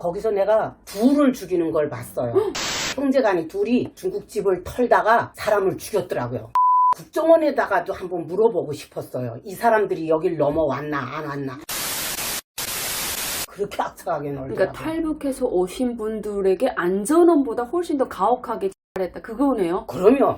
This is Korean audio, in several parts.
거기서 내가 둘을 죽이는 걸 봤어요. 형제간이 둘이 중국집을 털다가 사람을 죽였더라고요. 국정원에다가도 한번 물어보고 싶었어요. 이 사람들이 여길 넘어왔나 안 왔나. 그렇게 악착하게 놀더라고요. 그러니까 탈북해서 오신 분들에게 안전원보다 훨씬 더 가혹하게 했다. 그거네요. 그럼요.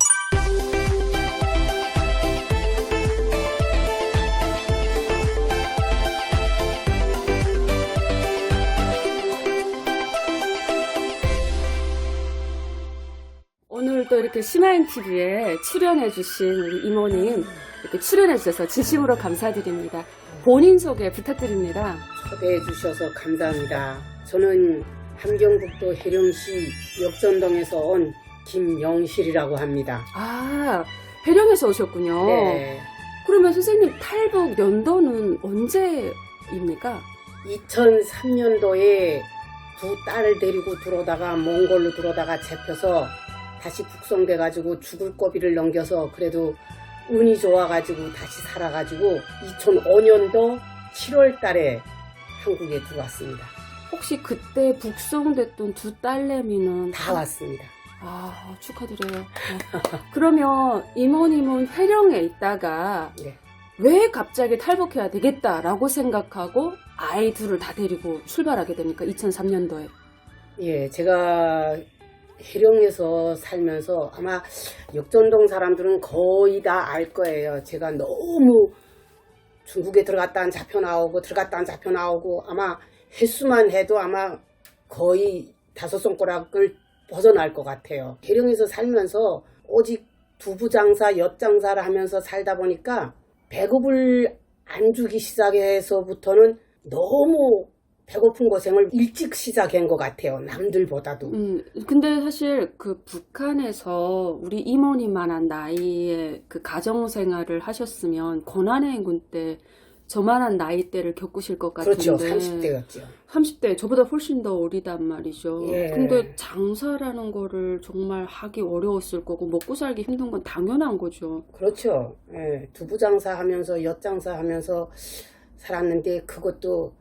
오늘 또 이렇게 심화인TV에 출연해주신 우리 이모님 이렇게 출연해주셔서 진심으로 감사드립니다. 본인 소개 부탁드립니다. 초대해 주셔서 감사합니다. 저는 함경북도 해령시 역전동에서 온 김영실이라고 합니다. 아, 해령에서 오셨군요. 네. 그러면 선생님 탈북 연도는 언제입니까? 2003년도에 두 딸을 데리고 들어오다가 몽골로 들어오다가 잡혀서 다시 북송돼가지고 죽을 고비를 넘겨서 그래도 운이 좋아가지고 다시 살아가지고 2005년도 7월 달에 한국에 들어왔습니다. 혹시 그때 북송됐던 두 딸내미는 다 왔습니다. 아, 축하드려요. 그러면 이모님은 해령에 있다가 네. 왜 갑자기 탈북해야 되겠다라고 생각하고 아이 둘을 다 데리고 출발하게 됩니까? 2003년도에. 예, 제가 해령에서 살면서 아마 역전동 사람들은 거의 다 알 거예요. 제가 너무 중국에 들어갔다 잡혀 나오고 들어갔다 잡혀 나오고 아마 횟수만 해도 아마 거의 5손가락을 벗어날 것 같아요. 해령에서 살면서 오직 두부장사, 엿장사를 하면서 살다 보니까 배급을 안 주기 시작해서부터는 너무 배고픈 고생을 일찍 시작한 것 같아요. 남들보다도. 근데 사실 그 북한에서 우리 이모님만한 나이에 그 가정생활을 하셨으면 고난의 때 저만한 나이대를 겪으실 것 같은데. 그렇죠. 30대였죠. 30대 저보다 훨씬 더 어리단 말이죠. 예. 근데 장사라는 거를 정말 하기 어려웠을 거고 먹고 살기 힘든 건 당연한 거죠. 그렇죠. 예, 두부장사 하면서 엿장사 하면서 살았는데 그것도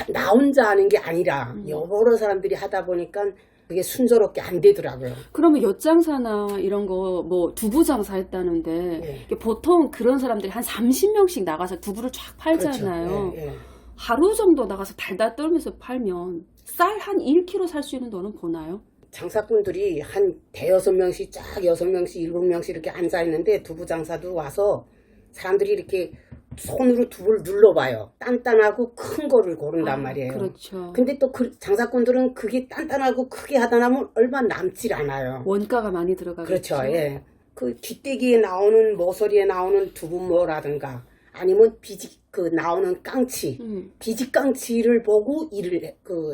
나 혼자 하는 게 아니라 여러 사람들이 하다 보니까 그게 순조롭게 안 되더라고요. 그러면 엿장사나 이런 거 뭐 두부장사 했다는데 예. 이게 보통 그런 사람들이 한 30명씩 나가서 두부를 쫙 팔잖아요. 그렇죠. 예, 예. 하루 정도 나가서 달달 떨면서 팔면 쌀 한 1kg 살 수 있는 돈은 버나요? 장사꾼들이 한 대여섯 명씩 쫙 6명씩 7명씩 이렇게 앉아있는데 두부장사도 와서 사람들이 이렇게 손으로 두부를 눌러봐요. 단단하고 큰 거를 고른단 말이에요. 그렇죠. 근데 또 그 장사꾼들은 그게 단단하고 크게 하다 나면 얼마 남질 않아요. 원가가 많이 들어가겠죠. 그렇죠. 예. 그 뒷대기에 나오는 모서리에 나오는 두부모라든가 아니면 나오는 깡치, 비지깡치를 보고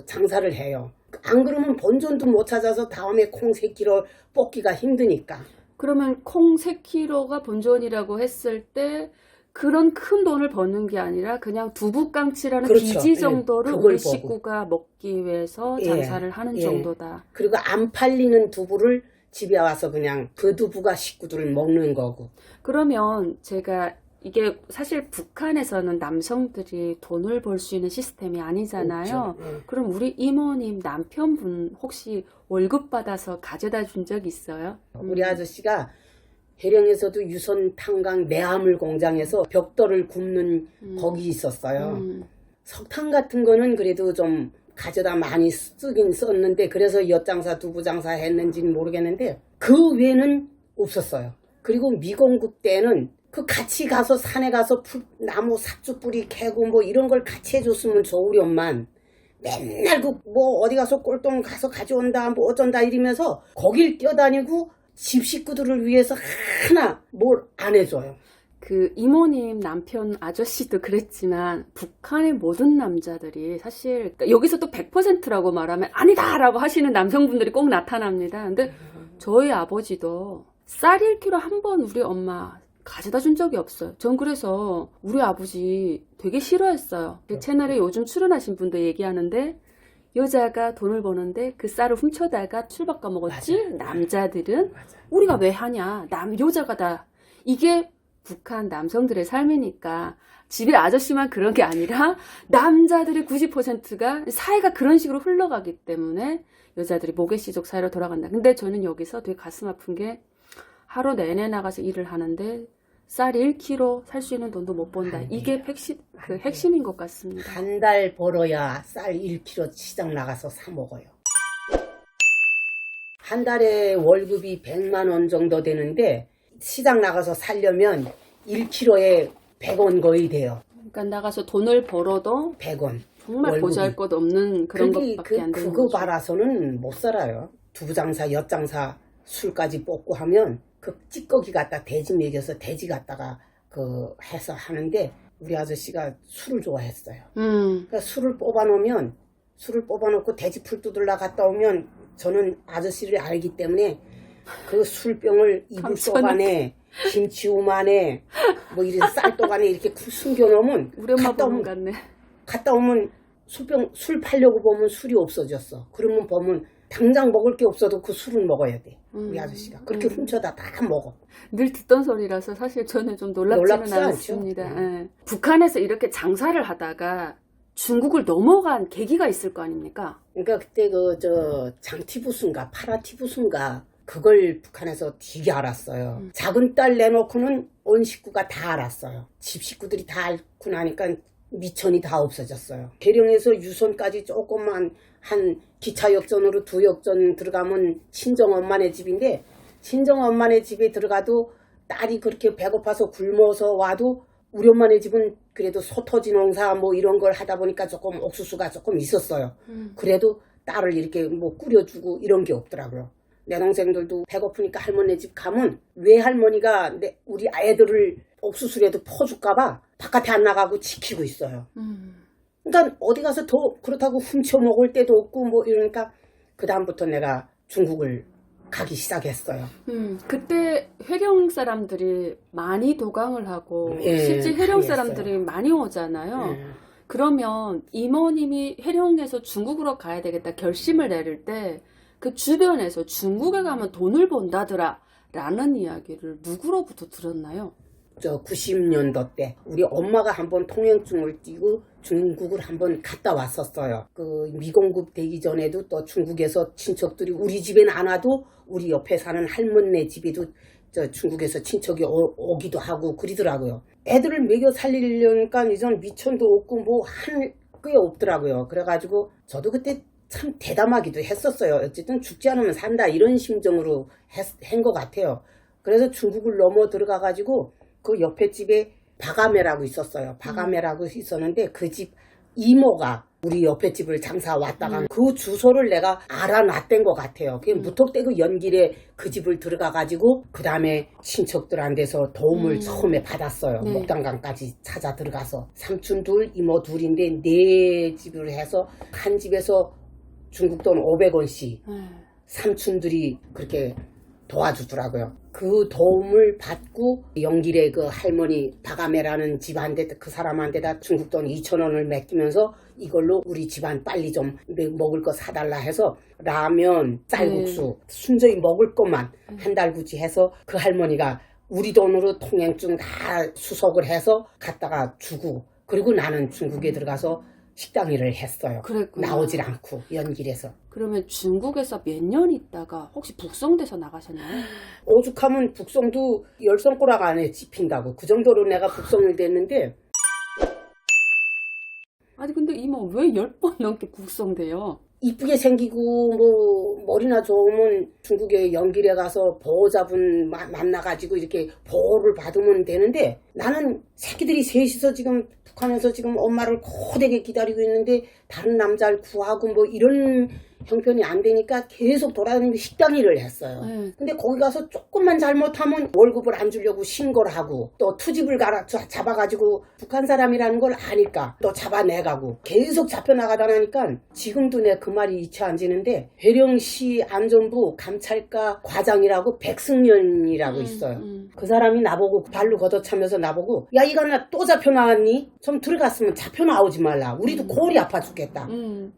장사를 해요. 안 그러면 본전도 못 찾아서 다음에 콩 3kg 뽑기가 힘드니까. 그러면 콩 3kg가 본전이라고 했을 때 그런 큰 돈을 버는 게 아니라 그냥 두부깡치라는 그렇죠. 비지 정도를 예, 그걸 우리 보고. 식구가 먹기 위해서 예, 장사를 하는 예. 정도다. 그리고 안 팔리는 두부를 집에 와서 그냥 그 두부가 식구들을 먹는 거고. 그러면 제가 이게 사실 북한에서는 남성들이 돈을 벌 수 있는 시스템이 아니잖아요. 그렇죠. 예. 그럼 우리 이모님 남편분 혹시 월급 받아서 가져다 준 적 있어요? 우리 아저씨가 해령에서도 유선 탄광 내화물 공장에서 벽돌을 굽는 거기 있었어요. 석탄 같은 거는 그래도 좀 가져다 많이 쓰긴 썼는데 그래서 엿장사 두부장사 했는지는 모르겠는데 그 외에는 없었어요. 그리고 미공급 때는 그 같이 가서 산에 가서 나무 삽주 뿌리 캐고 뭐 이런 걸 같이 해줬으면 좋으련만 맨날 뭐 어디 가서 꼴동 가서 가져온다 뭐 어쩐다 이러면서 거길 뛰어다니고 집 식구들을 위해서 하나 뭘 안 해줘요. 그 이모님 남편 아저씨도 그랬지만 북한의 모든 남자들이 사실 그러니까 여기서 또 100%라고 말하면 아니다라고 하시는 남성분들이 꼭 나타납니다. 근데 저희 아버지도 쌀 1kg 한 번 우리 엄마 가져다 준 적이 없어요. 전 그래서 우리 아버지 되게 싫어했어요. 그 채널에 요즘 출연하신 분도 얘기하는데 여자가 돈을 버는데 그 쌀을 훔쳐다가 술 바꿔 먹었지. 맞아. 남자들은 맞아. 우리가 왜 하냐. 여자가 다. 이게 북한 남성들의 삶이니까 집에 아저씨만 그런 게 아니라 남자들의 90%가 사회가 그런 식으로 흘러가기 때문에 여자들이 모계시족 사회로 돌아간다. 근데 저는 여기서 되게 가슴 아픈 게 하루 내내 나가서 일을 하는데 쌀 1kg 살 수 있는 돈도 못 번다. 이게 핵심인 것 같습니다. 한 달 벌어야 쌀 1kg 시장 나가서 사 먹어요. 한 달에 월급이 100만 원 정도 되는데 시장 나가서 살려면 1kg에 100원 거의 돼요. 그러니까 나가서 돈을 벌어도 100원. 정말 보잘것없는 그런 것밖에 안 되는 그거 거죠. 받아서는 못 살아요. 두부장사, 엿장사, 술까지 뽑고 하면 그 찌꺼기 갖다 돼지 먹여서 돼지 갖다가 해서 하는데 우리 아저씨가 술을 좋아했어요. 그러니까 술을 뽑아놓고 돼지 풀 뜯으러 갔다 오면 저는 아저씨를 알기 때문에 그 술병을 이불 속 안에 김치움 안에 뭐 이런 쌀떡 안에 이렇게 숨겨놓으면 우리 엄마 보면 같네. 갔다 오면 술 팔려고 보면 술이 없어졌어. 그러면 보면 당장 먹을 게 없어도 그 술은 먹어야 돼. 우리 아저씨가. 그렇게 훔쳐다 다 먹어. 늘 듣던 소리라서 사실 저는 좀 놀랍지는 않습니다. 예. 북한에서 이렇게 장사를 하다가 중국을 넘어간 계기가 있을 거 아닙니까? 그러니까 그때 장티부수인가 파라티부수인가 그걸 북한에서 되게 알았어요. 작은 딸 내놓고는 온 식구가 다 알았어요. 집 식구들이 다 알고 나니까 미천이 다 없어졌어요. 계령에서 유선까지 조금만 한 기차역전으로 2역전 들어가면 친정엄마네 집인데 친정엄마네 집에 들어가도 딸이 그렇게 배고파서 굶어서 와도 우리 엄마네 집은 그래도 소토지 농사 뭐 이런 걸 하다 보니까 조금 옥수수가 조금 있었어요. 그래도 딸을 이렇게 뭐 꾸려주고 이런 게 없더라고요. 내 동생들도 배고프니까 할머니 집 가면 외할머니가 우리 애들을 옥수수라도 퍼줄까봐 바깥에 안 나가고 지키고 있어요. 그러니까 어디 가서 더 그렇다고 훔쳐 먹을 데도 없고 뭐 이러니까 그 다음부터 내가 중국을 가기 시작했어요. 그때 회령 사람들이 많이 도강을 하고 예, 실제 회령 많이 사람들이 했어요. 많이 오잖아요. 그러면 이모님이 회령에서 중국으로 가야 되겠다 결심을 내릴 때 그 주변에서 중국에 가면 돈을 번다더라 라는 이야기를 누구로부터 들었나요? 90년도 때 우리 엄마가 한번 통행증을 띄고 중국을 한번 갔다 왔었어요. 그 미공급 되기 전에도 또 중국에서 친척들이 우리 집엔 안 와도 우리 옆에 사는 할머니 집에도 중국에서 친척이 오기도 하고 그러더라고요. 애들을 먹여 살리려니까 이전 미천도 없고 뭐 할 게 없더라고요. 그래가지고 저도 그때 참 대담하기도 했었어요. 어쨌든 죽지 않으면 산다 이런 심정으로 한 것 같아요. 그래서 중국을 넘어 들어가가지고 그 옆에 집에 바가메라고 있었어요. 바가메라고 있었는데 그 집 이모가 우리 옆에 집을 장사 왔다가 그 주소를 내가 알아놨던 것 같아요. 그게 무턱대고 연길에 그 집을 들어가가지고 그 다음에 친척들한테서 도움을 처음에 받았어요. 네. 목단강까지 찾아 들어가서 삼촌 둘, 이모 둘인데 4집을 해서 한 집에서 중국 돈 500원씩 삼촌들이 그렇게 도와주더라고요. 그 도움을 받고 연길에 그 할머니 바가메라는 집한테 그 사람한테다 중국 돈 2,000원을 맡기면서 이걸로 우리 집안 빨리 좀 먹을 거 사달라 해서 라면, 쌀국수 순전히 먹을 것만 한 달구치 해서 그 할머니가 우리 돈으로 통행증 다 수속을 해서 갖다가 주고 그리고 나는 중국에 들어가서 식당 일을 했어요. 그랬구나. 나오질 않고 연길에서. 그러면 중국에서 몇 년 있다가 혹시 북송돼서 나가셨나요? 오죽하면 북송도 열성꼬락 안에 집힌다고 그 정도로 내가 북송을 됐는데 아니 근데 이모 왜 10번 넘게 북송돼요? 이쁘게 생기고 뭐 머리나 좋으면 중국에 연길에 가서 보호자분 만나가지고 이렇게 보호를 받으면 되는데 나는 새끼들이 셋이서 지금 북한에서 지금 엄마를 고되게 기다리고 있는데 다른 남자를 구하고 뭐 이런 형편이 안 되니까 계속 돌아다니면서 식당 일을 했어요. 근데 거기 가서 조금만 잘못하면 월급을 안 주려고 신고를 하고 또 투집을 잡아가지고 북한 사람이라는 걸 아니까 또 잡아내가고 계속 잡혀나가다 나니까 지금도 내 그 말이 잊혀 안 지는데 회령시 안전부 감찰과 과장이라고 백승년이라고 있어요. 그 사람이 나보고 발로 걷어차면서 나보고 야 이거나 또 잡혀나왔니? 좀 들어갔으면 잡혀나오지 말라. 우리도 골이 아파 죽겠다.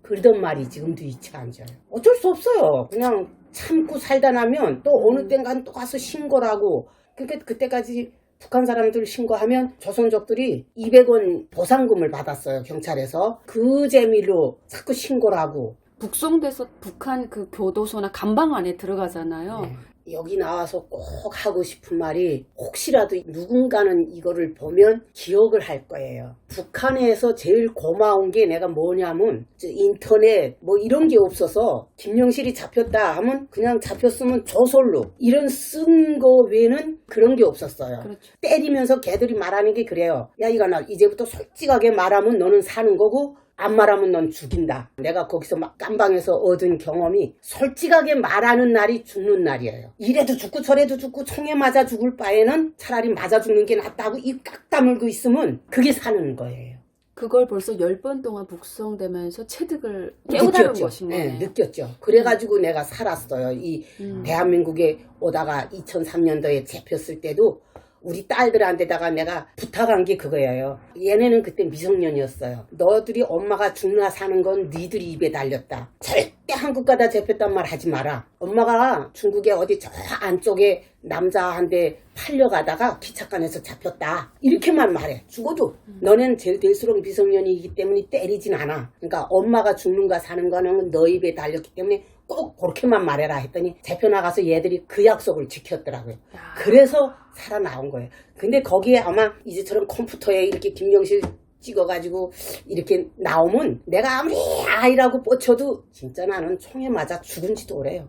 그러던 말이 지금도 잊혀 안 져요. 어쩔 수 없어요. 그냥 참고 살다 나면 또 어느 땐간 또 가서 신고를 하고 그러니까 그때까지 북한 사람들 신고하면 조선족들이 200원 보상금을 받았어요. 경찰에서. 그 재미로 자꾸 신고를 하고. 북송돼서 북한 그 교도소나 감방 안에 들어가잖아요. 네. 여기 나와서 꼭 하고 싶은 말이 혹시라도 누군가는 이거를 보면 기억을 할 거예요. 북한에서 제일 고마운 게 내가 뭐냐면 인터넷 뭐 이런 게 없어서 김영실이 잡혔다 하면 그냥 잡혔으면 저솔로 이런 쓴 거 외에는 그런 게 없었어요. 그렇죠. 때리면서 걔들이 말하는 게 그래요. 야 이거나 이제부터 솔직하게 말하면 너는 사는 거고 안 말하면 넌 죽인다. 내가 거기서 막 깜방에서 얻은 경험이 솔직하게 말하는 날이 죽는 날이에요. 이래도 죽고 저래도 죽고 총에 맞아 죽을 바에는 차라리 맞아 죽는 게 낫다고 입 깍 다물고 있으면 그게 사는 거예요. 그걸 벌써 10번 동안 북송되면서 체득을 깨우다는 것인 거네요. 네, 느꼈죠. 그래가지고 내가 살았어요. 이 대한민국에 오다가 2003년도에 잡혔을 때도 우리 딸들한테다가 내가 부탁한 게 그거예요. 얘네는 그때 미성년이었어요. 너들이 엄마가 죽나 사는 건 니들이 입에 달렸다. 절대 한국 가다 잡혔단 말 하지 마라. 엄마가 중국에 어디 저 안쪽에 남자한테 팔려가다가 기차간에서 잡혔다. 이렇게만 말해. 죽어도 너넨 제일 될수록 미성년이기 때문에 때리진 않아. 그러니까 엄마가 죽는가 사는 거는 너 입에 달렸기 때문에 꼭 그렇게만 말해라 했더니 잡혀나가서 얘들이 그 약속을 지켰더라고요. 그래서 살아나온 거예요. 근데 거기에 아마 이제처럼 컴퓨터에 이렇게 김영실 찍어가지고 이렇게 나오면 내가 아무리 아이라고 뻗쳐도 진짜 나는 총에 맞아 죽은지도 오래요.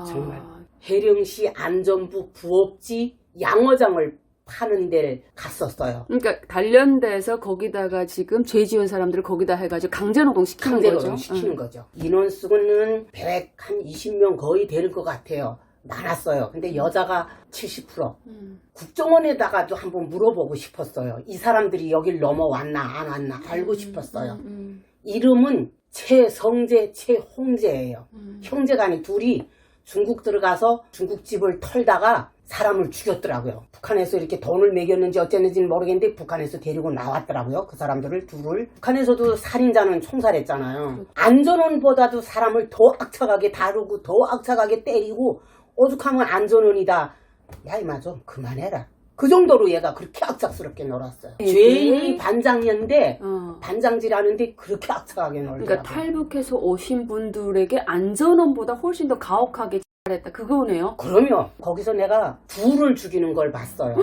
정말. 해령시 안전부 부업지 양어장을 파는 데를 갔었어요. 그러니까 단련돼서 거기다가 지금 죄 지은 사람들을 거기다 해가지고 강제노동 시키는 강제노동 거죠. 시키는 거죠. 인원수는 120명 거의 되는 것 같아요. 많았어요. 근데 여자가 70%. 국정원에다가도 한번 물어보고 싶었어요. 이 사람들이 여길 넘어왔나 안 왔나 알고 싶었어요. 이름은 최성재, 최홍재예요. 형제간이 둘이 중국 들어가서 중국집을 털다가 사람을 죽였더라고요. 북한에서 이렇게 돈을 매겼는지 어쨌는지는 모르겠는데 북한에서 데리고 나왔더라고요. 그 사람들을 둘을. 북한에서도 살인자는 총살했잖아요. 안전원보다도 사람을 더 악착하게 다루고 더 악착하게 때리고 오죽하면 안전원이다. 야 이마 좀 그만해라. 그 정도로 얘가 그렇게 악착스럽게 놀았어요. 죄인이 반장이었는데 반장질하는데 그렇게 악착하게 놀더라고요. 그러니까 탈북해서 오신 분들에게 안전원보다 훨씬 더 가혹하게 했다. 그거네요. 그럼요. 거기서 내가 둘을 죽이는 걸 봤어요.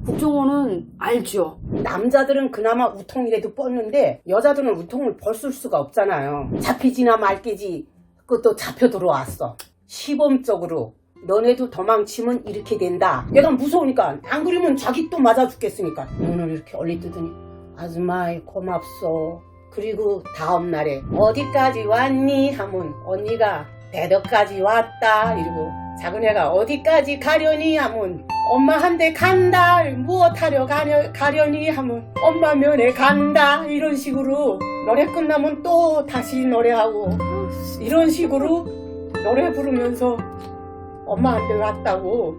국정원은 알죠. 남자들은 그나마 우통이라도 뻗는데 여자들은 우통을 벗을 수가 없잖아요. 잡히지나 말게지 그것도 잡혀 들어왔어. 시범적으로 너네도 도망치면 이렇게 된다. 얘가 무서우니까 안 그러면 자기 또 맞아 죽겠으니까 눈을 이렇게 얼리 뜨더니 아줌마 고맙소. 그리고 다음날에 어디까지 왔니? 하면 언니가 대덕까지 왔다 이러고 작은애가 어디까지 가려니? 하면 엄마 한 대 간다. 무엇하려 가려니? 하면 엄마 면회 간다. 이런 식으로 노래 끝나면 또 다시 노래하고 이런 식으로 노래 부르면서 엄마한테 왔다고